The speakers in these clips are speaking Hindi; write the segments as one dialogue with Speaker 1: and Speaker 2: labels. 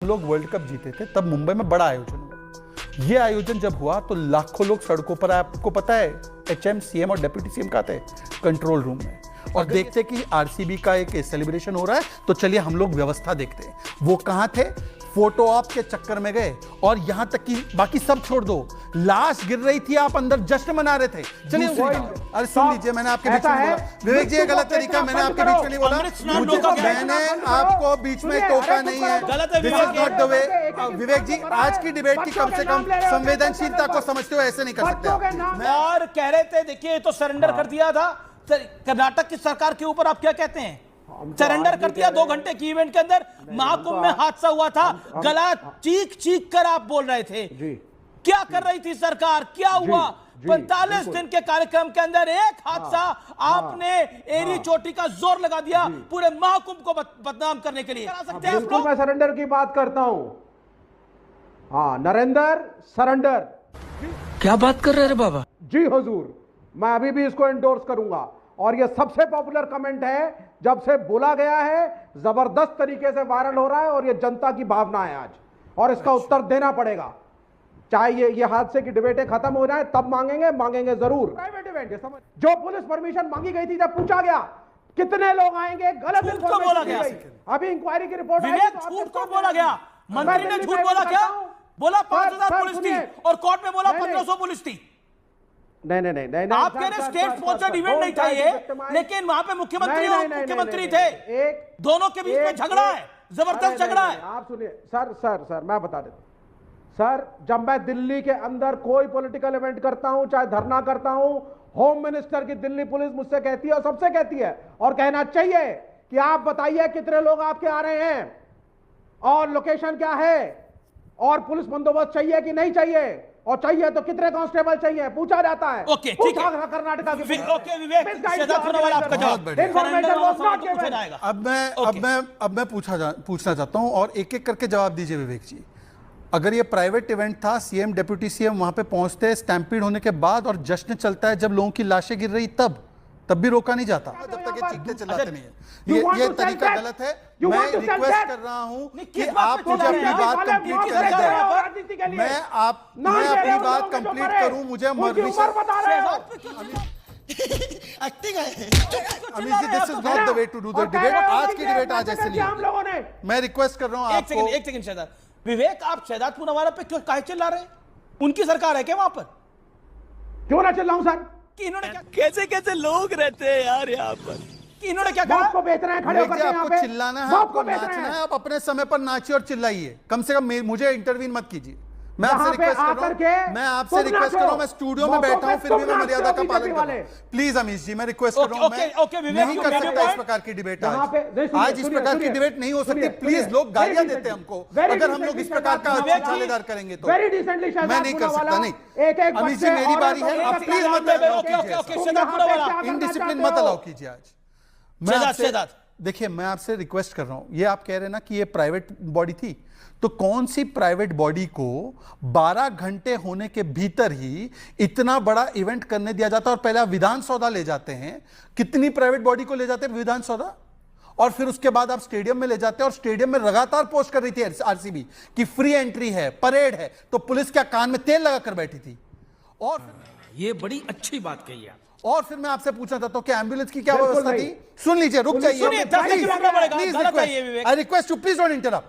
Speaker 1: लोग वर्ल्ड कप जीते थे तब मुंबई में बड़ा आयोजन हुआ। ये आयोजन जब हुआ तो लाखों लोग सड़कों पर, आपको पता है एचएम, सीएम और डिप्टी सीएम कहाँ थे? कंट्रोल रूम में। और देखते कि आरसीबी का एक सेलिब्रेशन हो रहा है तो चलिए हम लोग व्यवस्था देखते हैं। वो कहाँ थे? फोटो ऑप के चक्कर में गए। और यहां तक कि बाकी सब छोड़ दो, लाश गिर रही थी, आप अंदर जश्न मना रहे थे। चलिए अरे सुन लीजिए, मैंने आपके बीच में बोला विवेक जी, ये गलत तरीका, मैंने आपके बीच में नहीं बोला, मैंने आपको बीच में टोका नहीं है। This is not the way. Vivek ji, आज की डिबेट की कम से कम संवेदनशीलता को समझते हो, ऐसे नहीं कर सकते।
Speaker 2: और कह रहे थे देखिए ये तो सरेंडर कर दिया था कर्नाटक की सरकार के ऊपर, आप क्या कहते हैं? सरेंडर कर दिया 2 घंटे की इवेंट के अंदर। महाकुंभ में हादसा हुआ था, गला चीख चीख कर आप बोल रहे थे। क्या कर रही थी सरकार? क्या हुआ? 45 दिन के कार्यक्रम के अंदर एक हादसा, आपने एरी चोटी का जोर लगा दिया पूरे महाकुंभ को बदनाम करने के लिए।
Speaker 3: बिल्कुल मैं सरेंडर की बात करता हूं। हाँ, नरेंद्र सरेंडर।
Speaker 4: क्या बात कर रहे हैं बाबा?
Speaker 3: जी हुजूर, मैं अभी भी इसको एंडोर्स करूंगा। और ये सबसे पॉपुलर कमेंट है जब से बोला गया है, जबरदस्त तरीके से वायरल हो रहा है और ये जनता की भावना है आज, और इसका उत्तर देना पड़ेगा। चाहे ये हादसे की डिबेटें खत्म हो जाए तब मांगेंगे जरूर। प्राइवेट इवेंट समझ, जो पुलिस परमिशन मांगी गई थी, जब पूछा गया कितने लोग आएंगे, गलत
Speaker 2: इन्फॉर्मेशन बोला गया।
Speaker 3: अभी इंक्वायरी की रिपोर्ट
Speaker 2: झूठ को बोला गया। मंत्री ने झूठ बोला क्या? बोला 5000 पुलिस थी और कोर्ट में बोला 1500 पुलिस थी।
Speaker 3: नहीं,
Speaker 2: आप कह रहे स्टेट स्पॉन्सर्ड इवेंट नहीं था ये, लेकिन वहां पे मुख्यमंत्री और मुख्यमंत्री थे, दोनों के बीच में झगड़ा है, जबरदस्त झगड़ा है।
Speaker 3: आप सुनिए सर, मैं बता देता हूं सर। जब मैं दिल्ली के अंदर कोई पॉलिटिकल इवेंट करता हूं, चाहे धरना करता हूं, होम मिनिस्टर की दिल्ली पुलिस मुझसे कहती है और सबसे कहती है, और कहना चाहिए कि आप बताइए कितने लोग आपके आ रहे हैं और लोकेशन क्या है, और पुलिस बंदोबस्त चाहिए कि नहीं चाहिए, और चाहिए तो कितने कांस्टेबल चाहिए, पूछा जाता है।
Speaker 2: ओके, ठीक है।
Speaker 3: कर्नाटका की
Speaker 2: ओके विवेक, आपका जवाब।
Speaker 1: अब मैं पूछना चाहता हूं और एक एक करके जवाब दीजिए विवेक जी। अगर ये प्राइवेट इवेंट था, सीएम डिप्टी सीएम वहां पे पहुंचते, स्टैम्पीड होने के बाद, और जश्न चलता है जब लोगों की लाशें गिर रही, तब भी रोका नहीं जाता, जब तक ये चीखते चिल्लाते नहीं है। ये तरीका गलत है। मैं रिक्वेस्ट कर रहा हूं कि आप मुझे अपनी बात कंप्लीट करने दें। मैं अपनी बात कंप्लीट करूं, मुझे Amit ji, this is not the way to do the debate. आज की डिबेट आज ऐसे नहीं होगी। मैं रिक्वेस्ट कर रहा हूं आपको।
Speaker 2: एक सेकंड शहजाद विवेक, आप शहजाद पूनावाला पे क्यों काहे चिल्ला रहे हैं? उनकी सरकार है क्या वहां पर?
Speaker 3: क्यों ना चिल्लाऊं सर?
Speaker 2: कि इन्होंने क्या,
Speaker 4: कैसे लोग रहते हैं यार यहाँ पर?
Speaker 2: कि इन्होंने क्या कहा?
Speaker 3: को बेच रहे हैं, खड़े होकर यहाँ पे
Speaker 1: आपको चिल्लाना है, आपको नाचना है, आप अपने समय पर नाचिए और चिल्लाइए। कम से कम मुझे इंटरवीन मत कीजिए। मैं आपसे रिक्वेस्ट कर रहा हूं, मैं स्टूडियो में बैठा हूं, फिर भी मैं मर्यादा का पालन कर रहा हूं। प्लीज अमीश जी, मैं रिक्वेस्ट कर रहा हूं, मैं नहीं कर सकता इस प्रकार की डिबेट आज इस प्रकार की डिबेट नहीं हो सकती। प्लीज, लोग गालियां देते हैं हमको, अगर हम लोग इस प्रकार का छालेदार करेंगे तो मैं नहीं कर सकता। नहीं अमीश जी, मेरी बारी है, आप प्लीज इनडिसिप्लिन मत अलाउ कीजिए आज। देखिए, मैं आपसे रिक्वेस्ट कर रहा हूं, ये आप कह रहे हैं ना कि ये प्राइवेट बॉडी थी, तो कौन सी प्राइवेट बॉडी को 12 घंटे होने के भीतर ही इतना बड़ा इवेंट करने दिया जाता है? और पहले आप विधान सौदा ले जाते हैं, कितनी प्राइवेट बॉडी को ले जाते हैं विधान सौदा, और फिर उसके बाद आप स्टेडियम में ले जाते हैं, और स्टेडियम में लगातार पोस्ट कर रही थी आरसीबी कि फ्री एंट्री है, परेड है, तो पुलिस क्या कान में तेल लगाकर बैठी थी? और
Speaker 4: ये बड़ी अच्छी बात कही आप।
Speaker 1: और फिर मैं आपसे पूछना चाहता हूं कि एम्बुलेंस की क्या व्यवस्था थी? सुन लीजिए, रुक जाइए, आई request you, please don't interrupt.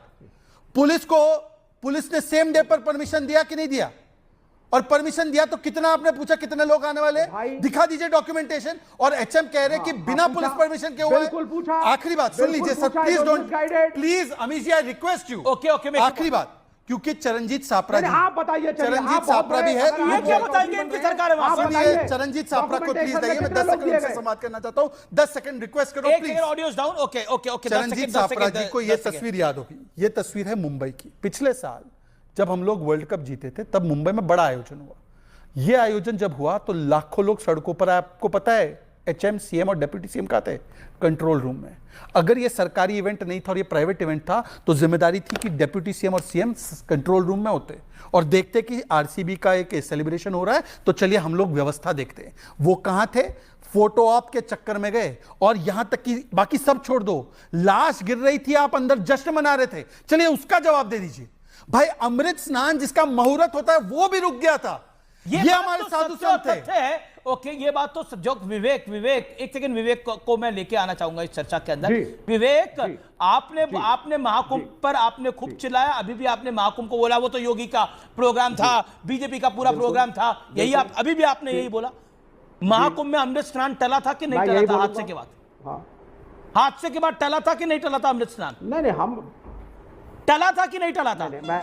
Speaker 1: Police ने सेम डे पर परमिशन दिया कि नहीं दिया? और परमिशन दिया तो कितना, आपने पूछा कितने लोग आने वाले, दिखा दीजिए डॉक्यूमेंटेशन। और एचएम कह रहे कि बिना पुलिस परमिशन के हुए। आखिरी बात सुन लीजिए sir, please don't, please Amish ji, I request you. आखिरी बात, क्योंकि चरणजीत सापरा जी,
Speaker 3: आप बताइए,
Speaker 1: चरणजीत सापरा भी है,
Speaker 2: क्या बताएंगे इनकी सरकार है?
Speaker 1: चरणजीत सापरा को प्लीज दीजिए, मैं 10 सेकंड उनसे संवाद करना चाहता हूं। 10 सेकंड रिक्वेस्ट करो please.
Speaker 2: Audios down. Okay.
Speaker 1: Charanjit Sapra ji को यह तस्वीर याद होगी, यह तस्वीर है मुंबई की। पिछले साल जब हम लोग वर्ल्ड कप जीते थे तब मुंबई में बड़ा आयोजन हुआ। यह आयोजन जब हुआ तो लाखों लोग सड़कों पर, आपको पता है एचएम, सीएम और डिप्टी सीएम कहाँ थे? कंट्रोल रूम में। अगर ये सरकारी इवेंट नहीं था और ये प्राइवेट इवेंट था तो जिम्मेदारी थी कि डिप्टी सीएम और सीएम कंट्रोल रूम में होते और देखते कि आरसीबी का एक सेलिब्रेशन हो रहा है तो चलिए हम लोग व्यवस्था देखते हैं। वो कहाँ थे? फोटो ऑप के चक्कर में गए, और यहां तक कि बाकी सब छोड़ दो, लाश गिर रही थी, आप अंदर जश्न मना रहे थे, चलिए उसका जवाब दे दीजिए। भाई अमृत स्नान जिसका मुहूर्त होता है वो भी रुक गया था। ये
Speaker 2: बात
Speaker 1: हमारे
Speaker 2: तो
Speaker 1: साधु
Speaker 2: सत्य और
Speaker 1: संत थे।
Speaker 2: तथ्य है। ओके, ये बात तो जो विवेक एक सेकंड, विवेक को मैं लेके आना चाहूंगा इस चर्चा के अंदर।
Speaker 3: जी,
Speaker 2: विवेक,
Speaker 3: जी,
Speaker 2: आपने महाकुंभ पर आपने खूब चिल्लाया, अभी भी आपने महाकुंभ को बोला वो तो योगी का प्रोग्राम था, बीजेपी का पूरा प्रोग्राम था, यही आप अभी भी आपने यही बोला। महाकुंभ में अमृत स्नान टला था कि नहीं टला था हादसे के बाद?
Speaker 3: हाँ,
Speaker 2: हादसे के बाद टला था कि नहीं टला था अमृत स्नान?
Speaker 3: नहीं हम
Speaker 2: टला था कि नहीं टला था?
Speaker 3: मैं